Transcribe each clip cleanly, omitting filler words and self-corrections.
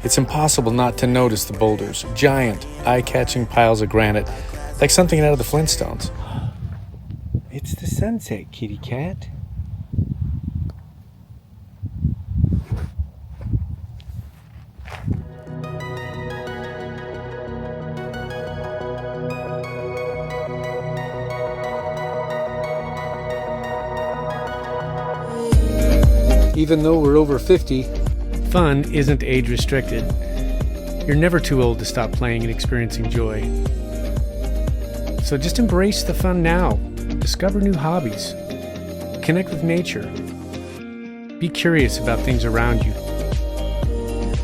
It's impossible not to notice the boulders, giant, eye-catching piles of granite, like something out of the Flintstones. It's the sunset, kitty cat. Even though we're over 50, fun isn't age restricted. You're never too old to stop playing and experiencing joy. So just embrace the fun now. Discover new hobbies. Connect with nature. Be curious about things around you.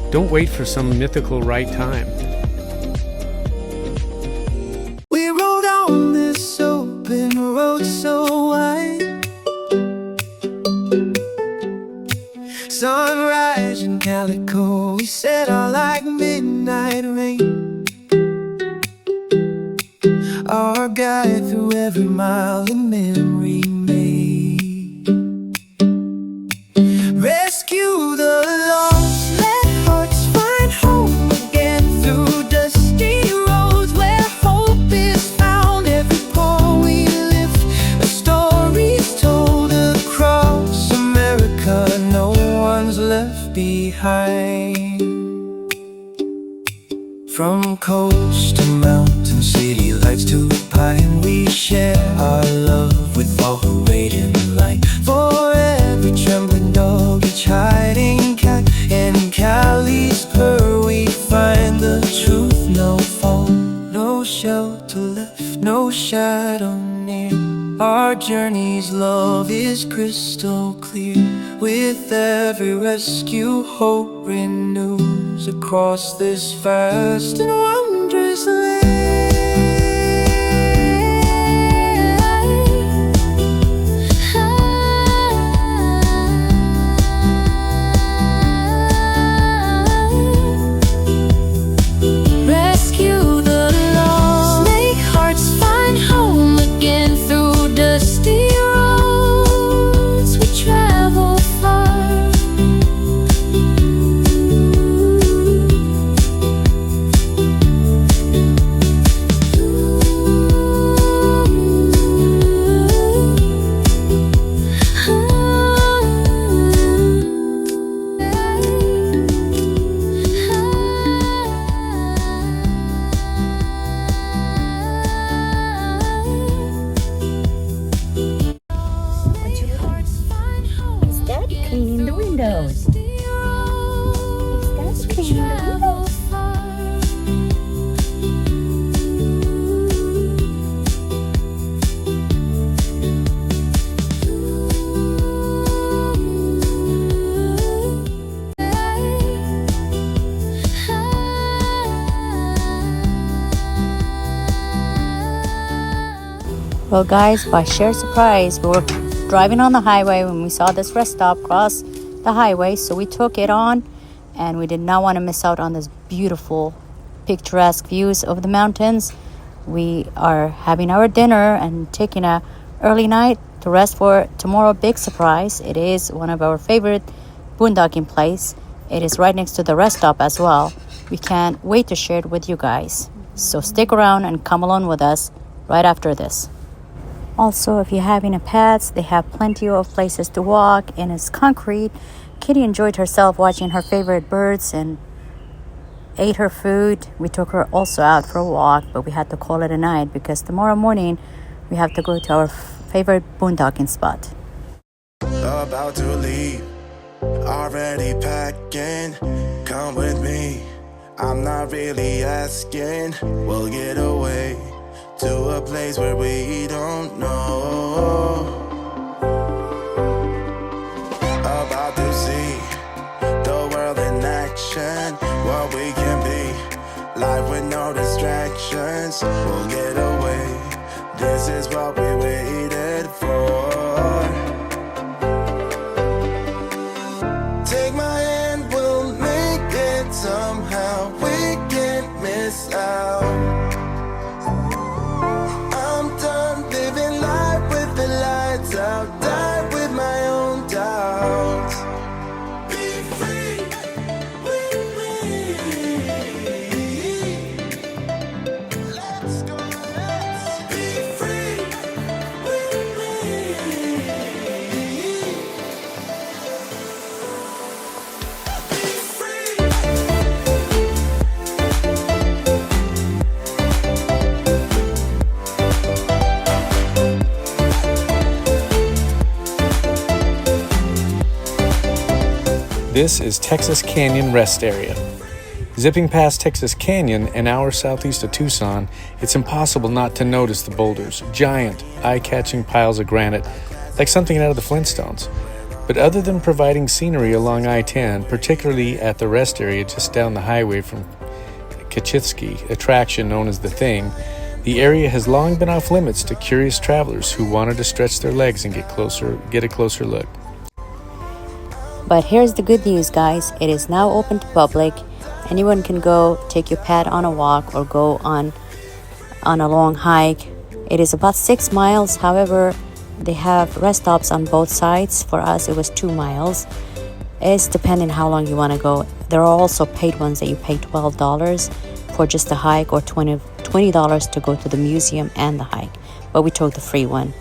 Don't wait for some mythical right time. We rode on this open road so wide. Sunrise in calico, we set out like midnight rain. Our guide through every mile of memory made. Rescue the lost, let hearts find home again through dusty roads where hope is found. Every pore we lift, a story's told across America. No one's left behind. From coast to mountain, city lights to pine, we share our love with all who wait in line. For every trembling dog, each hiding cat, in Cali's purr we find the truth. No fault, no shelter left, no shadow near. Our journey's love is crystal clear. With every rescue, hope renews across this vast and wondrous land. Rescue the lost, make hearts find home again through dusty roads. We travel far. Is that cleaning the windows? Is that cleaning the windows? Well guys, by sheer surprise, we were driving on the highway when we saw this rest stop cross the highway, so we took it on, and we did not want to miss out on this beautiful picturesque views of the mountains. We are having our dinner and taking a early night to rest for tomorrow. Big surprise, it is one of our favorite boondocking place. It is right next to the rest stop as well. We can't wait to share it with you guys, so stick around and come along with us right after this. Also, if you're having a pet, they have plenty of places to walk, and it's concrete. Kitty enjoyed herself watching her favorite birds and ate her food. We took her also out for a walk, but we had to call it a night because tomorrow morning we have to go to our favorite boondocking spot. About to leave, already packing. Come with me, I'm not really asking. We'll get away to a place where we don't know. About to see the world in action, what we can be, life with no distractions. We'll get away, this is what we waited for. Take my hand, we'll make it somehow. We can't miss out. I'm done living life with the lights out, die with my own doubts. Be free with me. This is Texas Canyon Rest Area. Zipping past Texas Canyon, an hour southeast of Tucson, it's impossible not to notice the boulders, giant, eye-catching piles of granite, like something out of the Flintstones. But other than providing scenery along I-10, particularly at the rest area just down the highway from Kachitsky, attraction known as The Thing, the area has long been off limits to curious travelers who wanted to stretch their legs and get a closer look. But here's the good news, guys. It is now open to public. Anyone can go take your pet on a walk or go on a long hike. It is about 6 miles. However, they have rest stops on both sides. For us, it was 2 miles. It's depending how long you want to go. There are also paid ones that you pay $12 for just a hike or $20 to go to the museum and the hike. But we took the free one.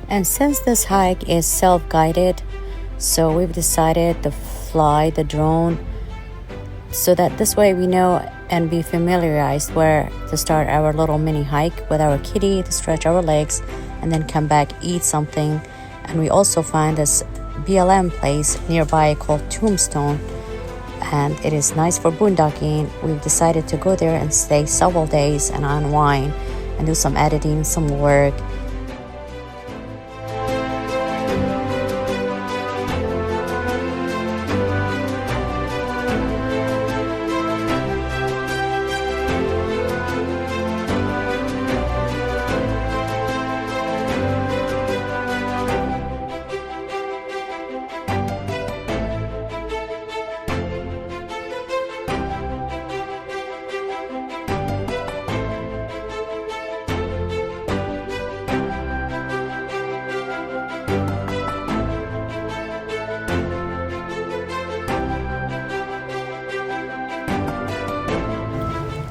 And since this hike is self-guided, so we've decided to fly the drone so that this way we know and be familiarized where to start our little mini hike with our kitty to stretch our legs and then come back, eat something. And we also find this BLM place nearby called Tombstone, and it is nice for boondocking. We've decided to go there and stay several days and unwind and do some editing, some work.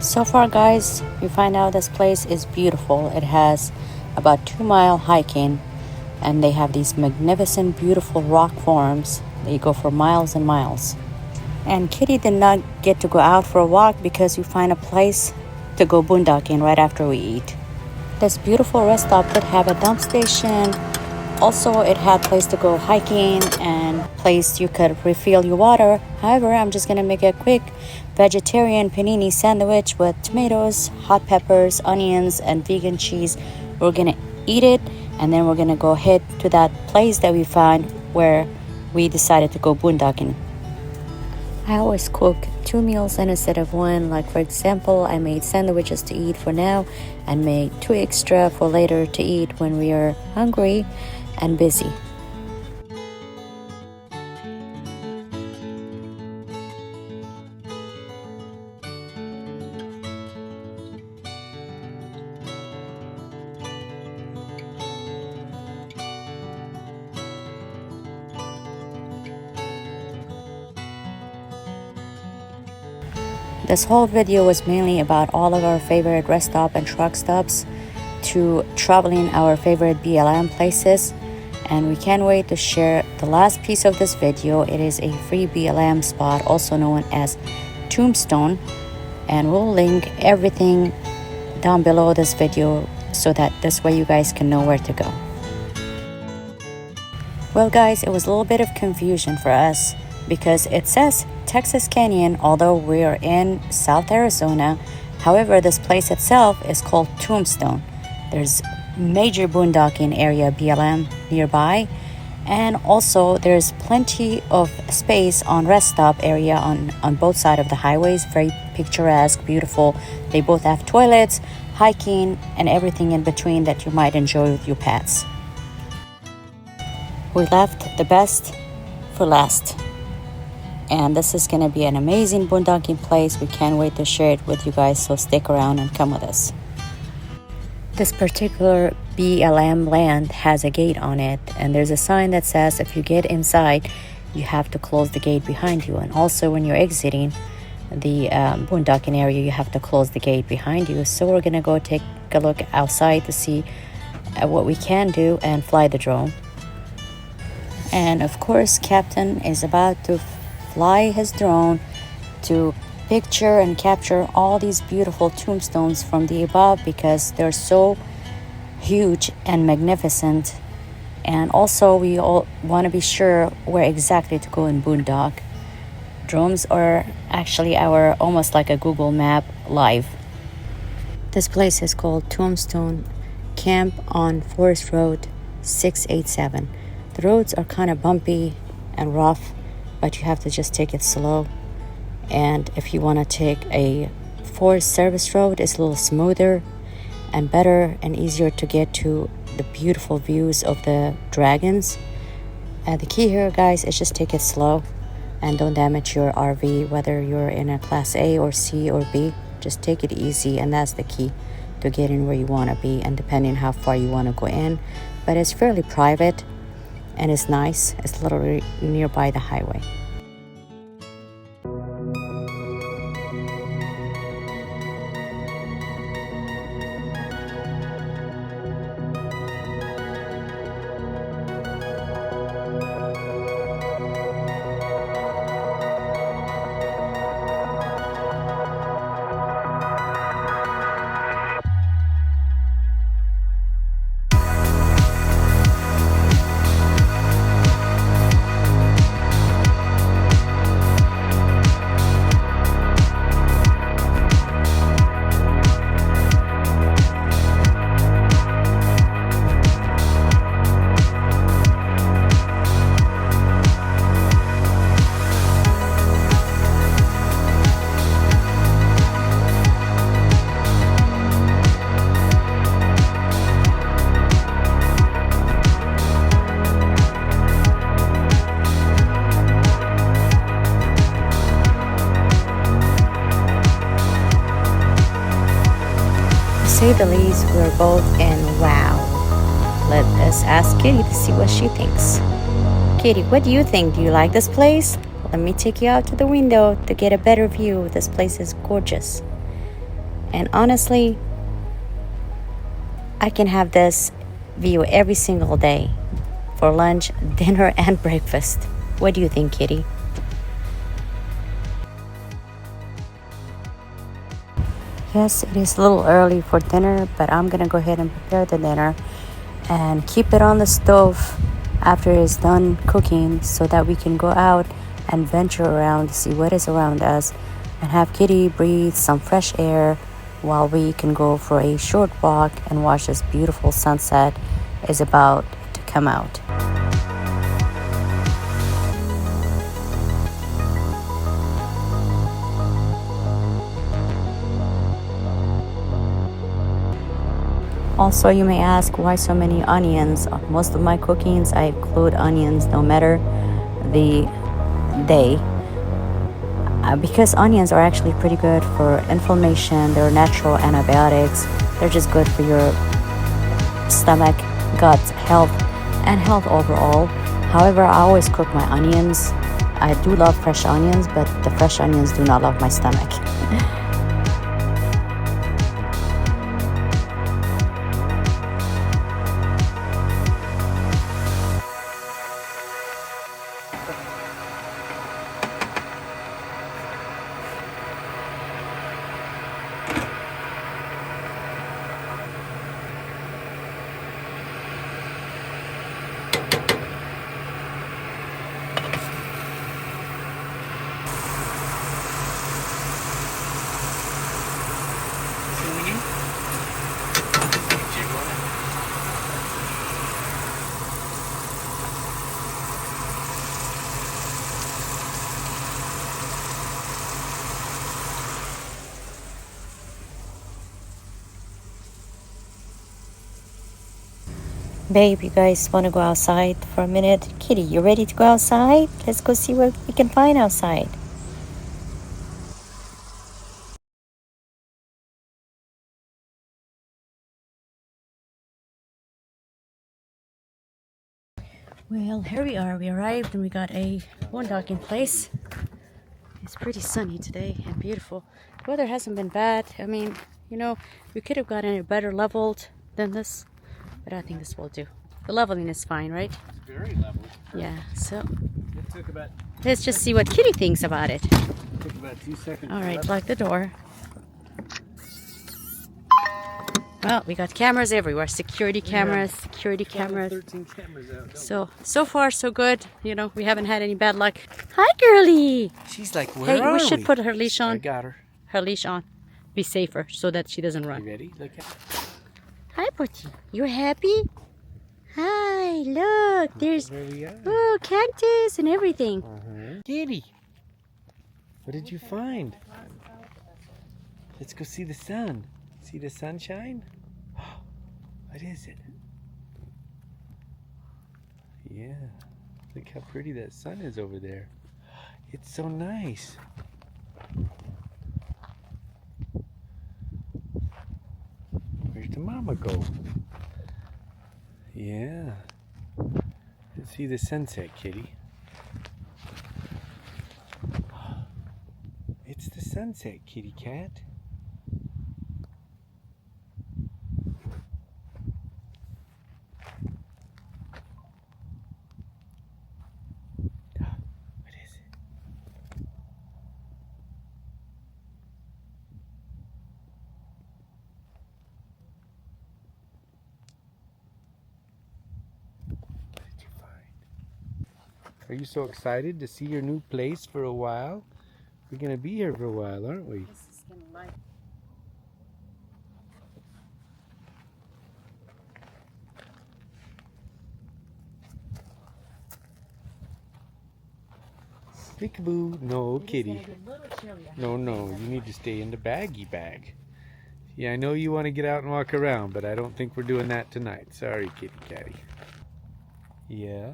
So far, guys, we find out this place is beautiful. It has about 2 mile hiking, and they have these magnificent, beautiful rock forms that you go for miles and miles. And Kitty did not get to go out for a walk because we find a place to go boondocking right after we eat. This beautiful rest stop did have a dump station. Also, it had place to go hiking and place you could refill your water. However, I'm just gonna make a quick vegetarian panini sandwich with tomatoes, hot peppers, onions, and vegan cheese. We're gonna eat it, and then we're gonna go head to that place that we found where we decided to go boondocking. I always cook 2 meals instead of one. Like, for example, I made sandwiches to eat for now and made 2 extra for later to eat when we are hungry and busy. This whole video was mainly about all of our favorite rest stop and truck stops to traveling our favorite BLM places, and we can't wait to share the last piece of this video. It is a free BLM spot, also known as Tombstone, and we'll link everything down below this video so that this way you guys can know where to go. Well, guys, it was a little bit of confusion for us because it says Texas Canyon, although we're in South Arizona. However, this place itself is called Tombstone. There's major boondocking area BLM nearby, And also there's plenty of space on rest stop area on both sides of the highways. Very picturesque, beautiful. They both have toilets, hiking, and everything in between that you might enjoy with your pets. We left the best for last, and this is going to be an amazing boondocking place. We can't wait to share it with you guys, so stick around and come with us. This particular BLM land has a gate on it, and there's a sign that says if you get inside, you have to close the gate behind you. And also when you're exiting the boondocking area, you have to close the gate behind you. So we're gonna go take a look outside to see what we can do and fly the drone. And of course, Captain is about to fly his drone to picture and capture all these beautiful tombstones from the above, because they're so huge and magnificent. And also we all want to be sure where exactly to go in boondock. Drones are actually our almost like a Google map live. This place is called Tombstone Camp on Forest Road 687. The roads are kind of bumpy and rough, but you have to just take it slow. And if you want to take a Forest Service road, it's a little smoother and better and easier to get to the beautiful views of the dragons. The key here, guys, is just take it slow and don't damage your RV, whether you're in a class A or C or B. Just take it easy, and that's the key to getting where you want to be, and depending how far you want to go in. But it's fairly private and it's nice. It's literally nearby the highway. To say the least, we're both in wow. Let us ask Kitty to see what she thinks. Kitty, what do you think? Do you like this place? Let me take you out to the window to get a better view. This place is gorgeous. And honestly, I can have this view every single day for lunch, dinner, and breakfast. What do you think, Kitty? Yes, it is a little early for dinner, but I'm gonna go ahead and prepare the dinner and keep it on the stove after it's done cooking, so that we can go out and venture around to see what is around us and have Kitty breathe some fresh air while we can go for a short walk and watch this beautiful sunset is about to come out. Also, you may ask, why so many onions? Most of my cookings, I include onions no matter the day. Because onions are actually pretty good for inflammation. They're natural antibiotics. They're just good for your stomach, gut health, and health overall. However, I always cook my onions. I do love fresh onions, but the fresh onions do not love my stomach. Babe, you guys want to go outside for a minute? Kitty, you ready to go outside? Let's go see what we can find outside. Well, here we are. We arrived and we got a boondocking place. It's pretty sunny today and beautiful. The weather hasn't been bad. I mean, you know, we could have gotten it better leveled than this, but I think this will do. The leveling is fine, right? It's very level. Yeah, so It took about let's just see what Kitty thinks about it. 2 seconds. All right, lock the door. Well, we got cameras everywhere. Security cameras. 13 cameras out. So far, so good. You know, we haven't had any bad luck. Hi, girlie. She's like, where Hey, are we should put her leash I on. got her. Her leash on. Be safer so that she doesn't You run. ready? Look at Hi, Putty. You're happy? Hi, look. There's where we are. oh, cactus and everything. Kitty, what did you find? Let's go see the sun. See the sunshine? What is it? Yeah, look how pretty that sun is over there. It's so nice. Where's the mama go? Yeah. Let's see the sunset, Kitty. It's the sunset, kitty cat. What is it? What did you find? Are you so excited to see your new place for a while? We're gonna be here for a while, aren't we? Peekaboo. No, kitty. No, you need to stay in the baggy bag. Yeah, I know you want to get out and walk around, but I don't think we're doing that tonight. Sorry, kitty catty. Yeah.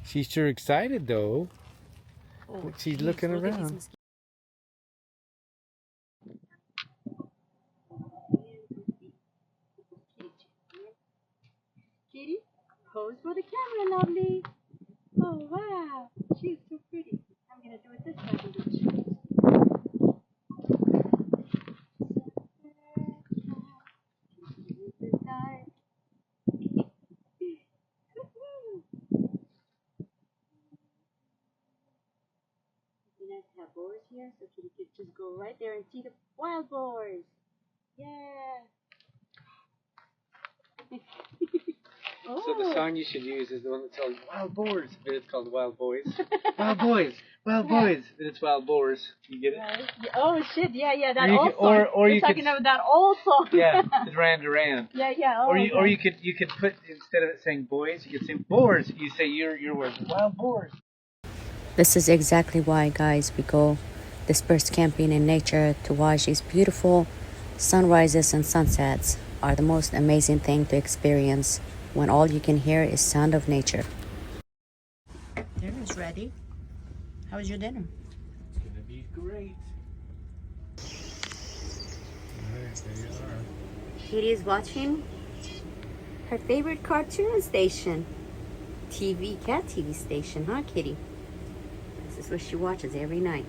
She's sure excited though. Oh, She's looking around. Kitty, pose for the camera, lovely. Oh, wow. She's so pretty. I'm going to do it this time. This side. It'd be nice to have boars here so Kitty could just go right there and see the wild boars. Yeah. So the song you should use is the one that's called Wild Boars, but it's called Wild Boys. Wild Boys, Wild Boys, but it's Wild Boars. You get it? Right. Oh shit! Yeah, that Or you old could- song. or You're you could- talking about that old song. Yeah, it's Duran Duran. Yeah. Oh, Or you okay. could put, instead of it saying boys, you could say boars. You say your words, Wild Boars. This is exactly why, guys, we go dispersed camping in nature to watch these beautiful sunrises and sunsets. Are the most amazing thing to experience when all you can hear is sound of nature. Dinner's ready. How was your dinner? It's gonna be great. Alright, there you are. Kitty is watching her favorite cartoon station. Cat TV station, huh, Kitty? This is what she watches every night.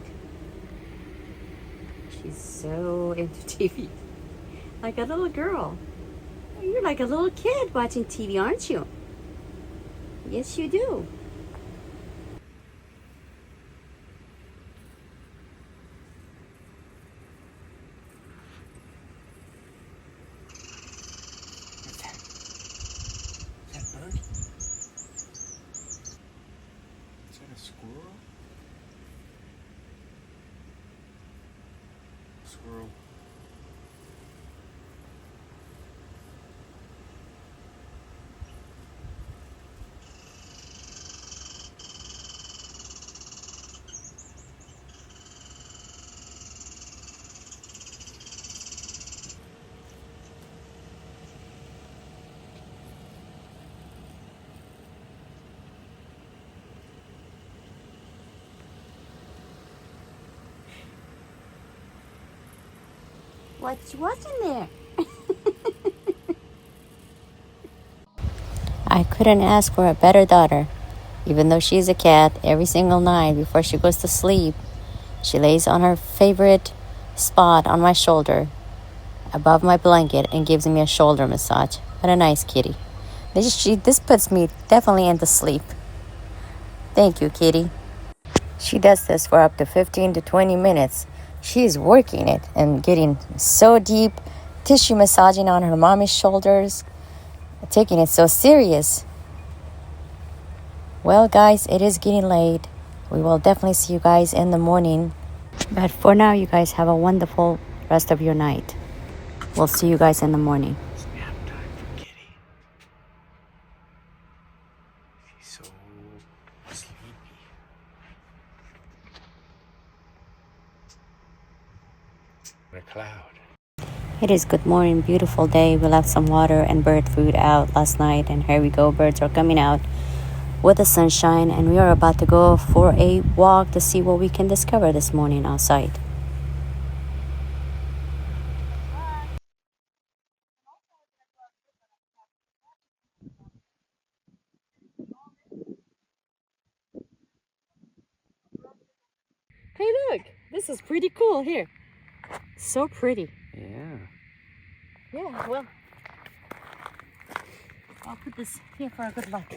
She's so into TV. Like a little girl. You're like a little kid watching TV, aren't you? Yes, you do. squirrel. What's in there? I couldn't ask for a better daughter. Even though she's a cat, every single night before she goes to sleep, she lays on her favorite spot on my shoulder, above my blanket, and gives me a shoulder massage. What a nice kitty. This puts me definitely into sleep. Thank you, kitty. She does this for up to 15 to 20 minutes. She is working it and getting so deep, tissue massaging on her mommy's shoulders, taking it so serious. Well, guys, it is getting late. We will definitely see you guys in the morning. But for now, you guys have a wonderful rest of your night. We'll see you guys in the morning. It's nap time for Kitty. She's so sleepy. A cloud. It is good morning, beautiful day. We left some water and bird food out last night, and here we go. Birds are coming out with the sunshine, and we are about to go for a walk to see what we can discover this morning outside. Hey, look, this is pretty cool here. So pretty. Yeah. Yeah, well, I'll put this here for a good luck.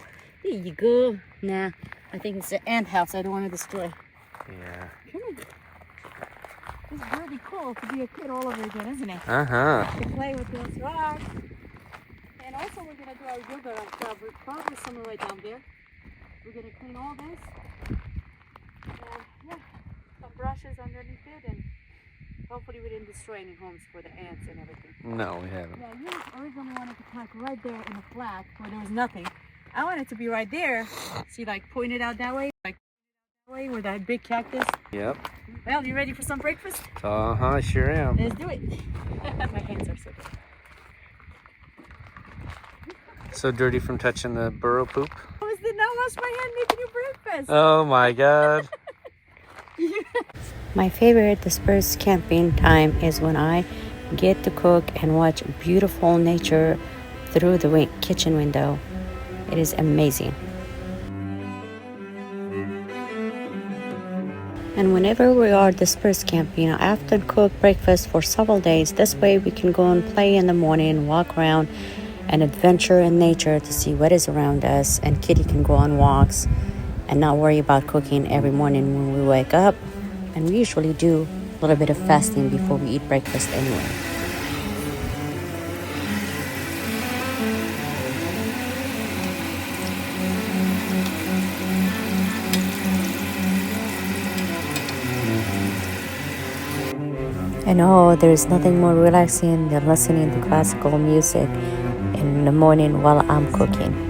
There you go. Nah, I think it's an ant house I don't want to destroy. Yeah. Come on. This is really cool to be a kid all over again, isn't it? Uh-huh. To play with those rocks. And also we're going to do our yoga job. We're probably somewhere right down there. We're going to clean all this. And yeah, some brushes underneath it, and hopefully we didn't destroy any homes for the ants and everything. No, we haven't. Yeah, you originally wanted to park right there in the flat where there was nothing. I wanted to be right there. See, like pointed out that way, like that way where that big cactus. Yep. Well, you ready for some breakfast? Uh-huh, sure am. Let's do it. My hands are so dirty. So dirty from touching the burrow poop. I did not wash my hand making you breakfast. Oh my God. My favorite dispersed camping time is when I get to cook and watch beautiful nature through the kitchen window. It is amazing. And whenever we are dispersed camping, I often cook breakfast for several days. This way we can go and play in the morning, walk around, and adventure in nature to see what is around us. And Kitty can go on walks and not worry about cooking every morning when we wake up. And we usually do a little bit of fasting before we eat breakfast anyway. And oh, there's nothing more relaxing than listening to classical music in the morning while I'm cooking.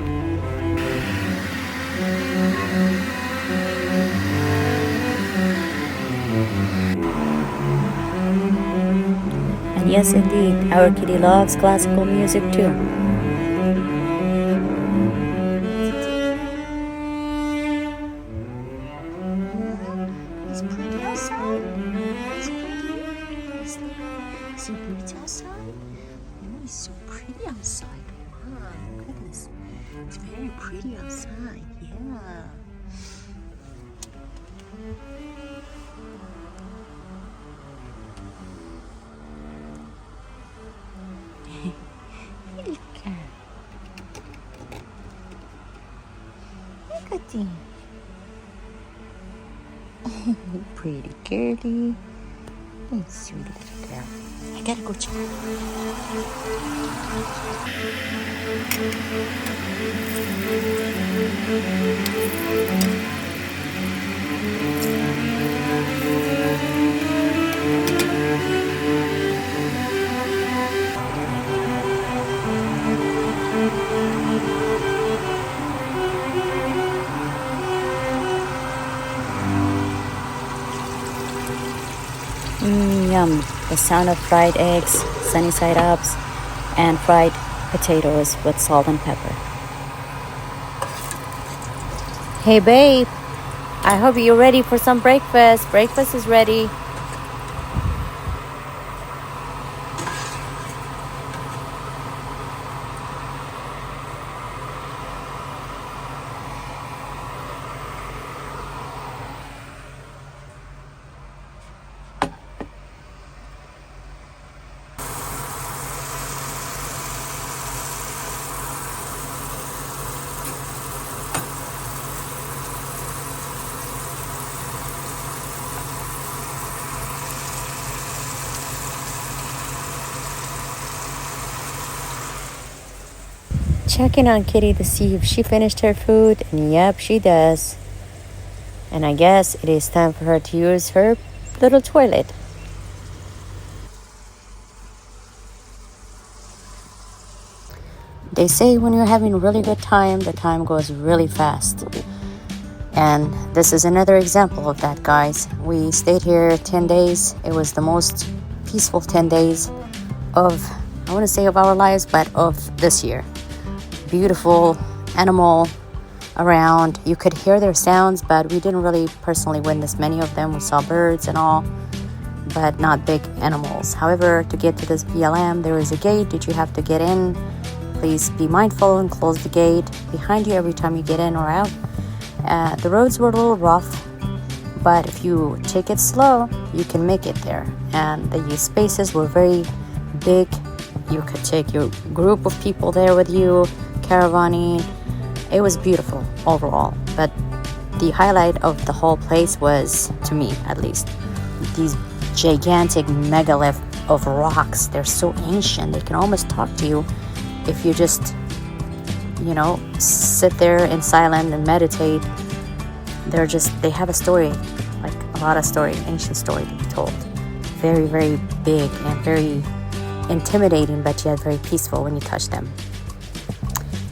And yes, indeed, our kitty loves classical music too. It's pretty outside. It's pretty. It's so pretty outside. Oh, it's so pretty outside. Wow, goodness. It's very pretty outside. Yeah. Look at her. Look at him. Pretty girly. Oh, sweet little girl. I gotta go check. the sound of fried eggs, sunny side ups, and fried potatoes with salt and pepper. Hey babe, I hope you're ready for some breakfast. Breakfast is ready. Checking on Kitty to see if she finished her food, and yep, she does. And I guess it is time for her to use her little toilet. They say when you're having a really good time, the time goes really fast. And this is another example of that, guys. We stayed here 10 days. It was the most peaceful 10 days of, I want to say of our lives, but of this year. Beautiful animal around. You could hear their sounds, but we didn't really personally witness many of them. We saw birds and all, but not big animals. However, to get to this BLM, there is a gate that you have to get in. Please be mindful and close the gate behind you every time you get in or out. The roads were a little rough, but if you take it slow, you can make it there. And the spaces were very big. You could take your group of people there with you, caravanning. It was beautiful overall, but the highlight of the whole place was, to me at least, these gigantic megalith of rocks. They're so ancient, they can almost talk to you if you just, sit there in silence and meditate. They have a story, like a lot of story, ancient story to be told. Very, very big and very intimidating, but yet very peaceful when you touch them.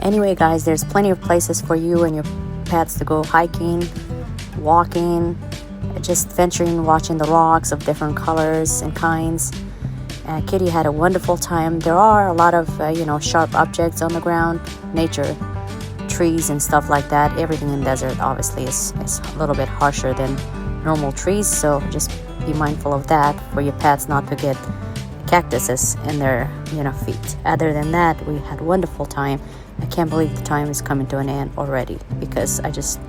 Anyway, guys, there's plenty of places for you and your pets to go hiking, walking, just venturing, watching the rocks of different colors and kinds. Kitty had a wonderful time. There are a lot of, sharp objects on the ground, nature, trees and stuff like that. Everything in desert, obviously, is a little bit harsher than normal trees, so just be mindful of that for your pets not to get cactuses in their, feet. Other than that, we had a wonderful time. I can't believe the time is coming to an end already, because I just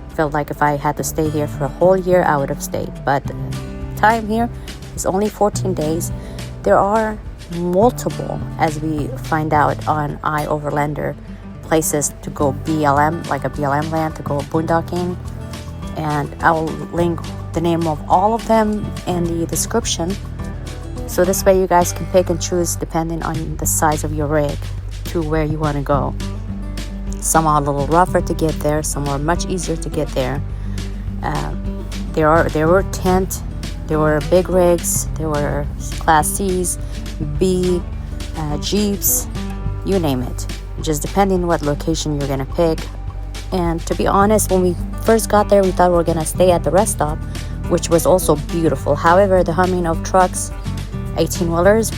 felt like if I had to stay here for a whole year, I would have stayed. But time here is only 14 days. There are multiple, as we find out on Overlander, places to go BLM, like a BLM land, to go boondocking. And I will link the name of all of them in the description. So this way you guys can pick and choose depending on the size of your rig to where you want to go. Some are a little rougher to get there, some are much easier to get there. There were tent, there were big rigs, there were Class C's, B, Jeeps, you name it. Just depending what location you're gonna pick. And to be honest, when we first got there, we thought we were gonna stay at the rest stop, which was also beautiful. However, the humming of trucks, 18-wheelers,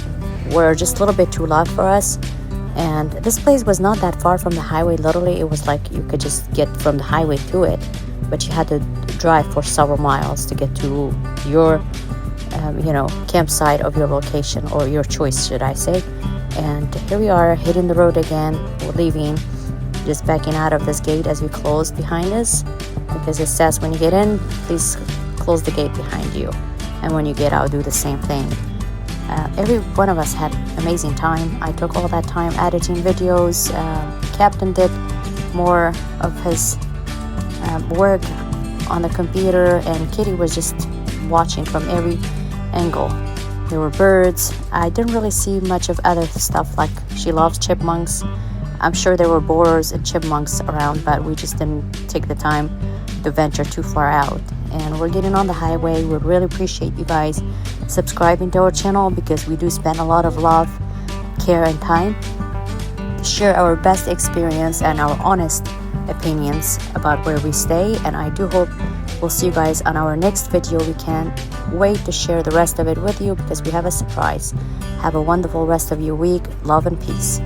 were just a little bit too loud for us. And this place was not that far from the highway. Literally, it was like you could just get from the highway to it, but you had to drive for several miles to get to your campsite of your location, or your choice, should I say. And here we are, hitting the road again. We're leaving, just backing out of this gate as we close behind us, because it says when you get in, please close the gate behind you, and when you get out, do the same thing. Every one of us had amazing time. I took all that time editing videos. Captain did more of his work on the computer, and Kitty was just watching from every angle. There were birds. I didn't really see much of other stuff, like she loves chipmunks. I'm sure there were boars and chipmunks around, but we just didn't take the time to venture too far out. And we're getting on the highway. We really appreciate you guys subscribing to our channel, because we do spend a lot of love, care, and time to share our best experience and our honest opinions about where we stay. And I do hope We'll see you guys on our next video. We can't wait to share the rest of it with you because we have a surprise. Have a wonderful rest of your week. Love and peace.